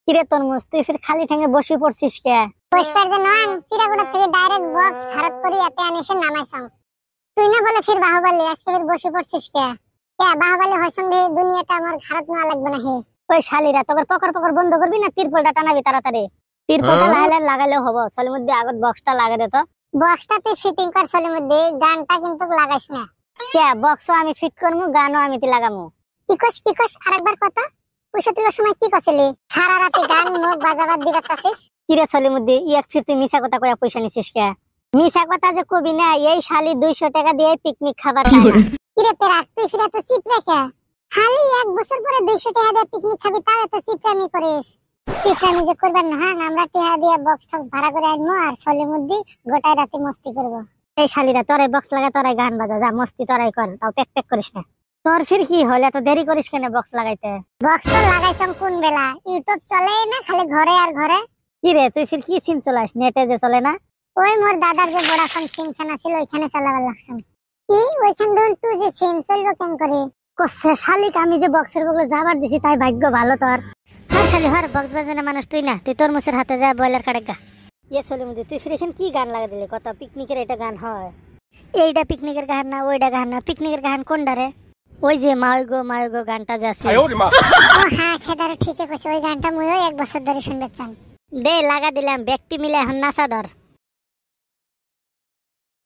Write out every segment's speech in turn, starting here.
কিরে তরমুজ, তুই ফির খালি ঠেঙে বসে পড়ছিস কে? পুষ্পার যে নন চিরাগুড়া থেকে ডাইরেক্ট বক্স ভারত করি এতে আনিসে নামাইছাম। তুই না বলে ফির বাহুবলী, আজকে ফির বসে পড়ছিস কে? কে বাহুবলী হইছন রে, দুনিয়াটা আমার ভারত না লাগবে না হে। ওই শালিরা, তোর পকর পকর বন্ধ করবি না তিরপলটা টানাবি তাড়াতাড়ি? তিরপলটা লাগালে লাগালেও হবো, চলের মধ্যে আগত বক্সটা লাগা দে তো। বক্সটা তুই ফিটিং কর, চলের মধ্যে গানটা কিন্তু লাগাইস না। কে বক্সও আমি ফিট করবো, গানও আমি লাগামু। কি কস আরেকবার কথা। পয়সা তোলার সময় কি কছিলি? সারা রাতে গান মুখ বাজাবার দিকে চাচ্ছিস। কিরে চলের মধ্যে এক ফির তুই মিছা কথা কয়া পয়সা নিছিস কে? মিছা কথা যে কবি না, এই শালি 200 টাকা দিয়ে পিকনিক খাবার খায় না। কিরে পেরাক, তুই ফিরে তো চিপরা কে? খালি 1 বছর পরে 200 টাকা দিয়ে পিকনিক খাবি, তাও তো চিপরামি করিস। চিপরামি যে করবেন না, হ্যাঁ আমরা টাকা দিয়ে বক্স টক্স ভাড়া করে আনবো আর চলের মধ্যে গোটাই রাতে মস্তি করবো। এই শালিরা, তোরাই বক্স লাগা, তোরাই গান বাজা, যা মস্তি তোরাই কর, তাও প্যাক প্যাক করিস না। তোর ফির কি হল, এত দেরি করিস কেন বক্স লাগাইতে? বক্স তো লাগাইছাম কোন বেলা, ইউটিউব চলে না খালি ঘরে আর ঘরে। কিরে তুই ফির কি সিম চলাস, নেটে যে চলে না? ওই মোর দাদার যে ভোডাফোন সিম খানা ছিল ওইখানে চালাবার লাগছাম। কি ওইখান ধরুন তুই যে সিম চলবো কেন করে? কচ্ছে শালিক, আমি যে বক্সের বগলে যাবার দিছি তাই ভাগ্য ভালো তোর। হ্যাঁ শালি, হর বক্স বাজানো মানুষ তুই না, তুই তোর মুসের হাতে যা বয়লার কাটে গা। ইয়ে চলির মধ্যে তুই ফির এখানে কি গান লাগা দিলি? কত পিকনিকের এটা গান হয়? এইটা পিকনিকের গান না, ওইটা গান না। পিকনিকের গান কোনটা রে? ওই যে মায় গো গানটা যাচ্ছে। ও হ্যাঁ খেদারে ঠিকই কইছে, ওই গানটা মুইও 1 বছর ধরে শুনতে চান। দে লাগা দিলাম, ব্যক্তি মিলে এখন নাচা ধর।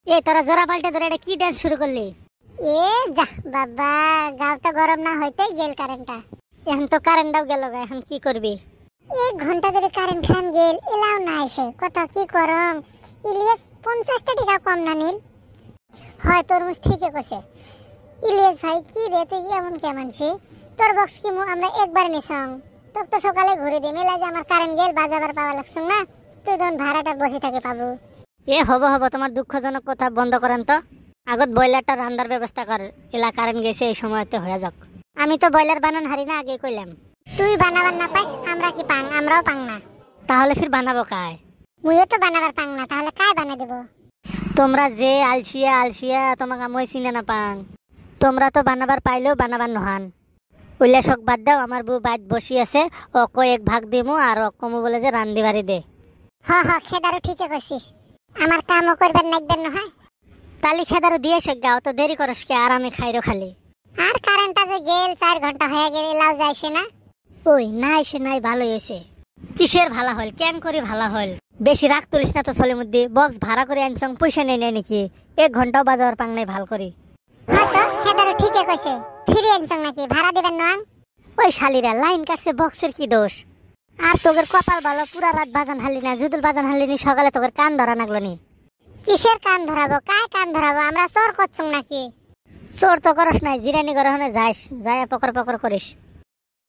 এ তোরা জোড়া পাল্টে ধরে এটা কি ডান্স শুরু করলি? এ যা বাবা, গাওটা গরম না হইতেই গেল কারেন্টটা। এখন তো কারেন্টটাও গেল, এখন কি করবি? 1 ঘন্টা ধরে কারেন্ট খান গেল, এলাও না এসে কত কি করম। ইলিয়াস 50 টাকা কম না নিল। হয় তরমুজ ঠিকই কইছে। ইলিয়াস ভাই কি রেতে কি এমন কেমনছি? তোর বক্স কি আমরা একবার নিছাম, তোর তো সকালে ঘুরে দি মেলা যে আমার কারেন্ট গেল বাজাবার পাওয়া লাগছুম না, তুই তখন ভাড়াটা বসে থাকে পাবো। এ হব তোমার দুঃখজনক কথা বন্ধ করেন তো। আগত বয়লারটা রান্নার ব্যবস্থা কর, এলা কারেন্ট গেছে এই সময়তে হয়ে যাক। আমি তো বয়লার বানান হারি না, আগে কইলাম। তুই বানাবার না পাস, আমরা কি পাং? আমরাও পাং না। তাহলে ফির বানাবো কায়? মুইও তো বানাবার পাং না, তাহলে কায় বানা দেব? তোমরা যে আলসিয়া তোমাকে মই চিনে না পাং। তোমরা তো বানাবার পাইলেও বানাবার নহান। ওইলা শখ বাদ দাও, আমার বউ বাইত বসি আছে, ও কয়েক ভাগ দিমু আর কমু বলে যে রান্দি বাড়ি দে। খেদারও ঠিকই কইছিস, আমার কামও করবার নাইবেন না। হয় তালি খেদারও দিয়ে গাও তো দেরি করস কে, আর আমি খাইরো খালি। আর কারেন্টটা যে গেল 4 ঘন্টা হয়ে গেল, এলাও যাইছে না। ওই না এসে নাই, ভালো হয়েছে। কিসের ভালো হল, কেন করি ভালো হল? বেশি রাগ তুলিস না তো চলের মধ্যে। বক্স ভাড়া করে আনছং, পয়সা নেই নাই নাকি? 1 ঘন্টাও বাজার পাং নাই ভাল করি। হয়তো খেদারও ঠিকই কইছে, ফিরে আনছং নাকি ভাড়া দিবেন না? ওই শালিরা লাইন কাটছে, বক্সের কি দোষ? আর তোদের কপাল ভালো, পুরা রাত বাজান হারলি না, যুদুল বাজান হারলি নি, সকালে তোদের কান ধরা নাগলো নি। কিসের কান ধরাবো? কায় কান ধরাবো? আমরা চোর করছুম নাকি? চোর তো করস নাই, জিরানি ঘরে যাইস, যায় পকর পকর করিস।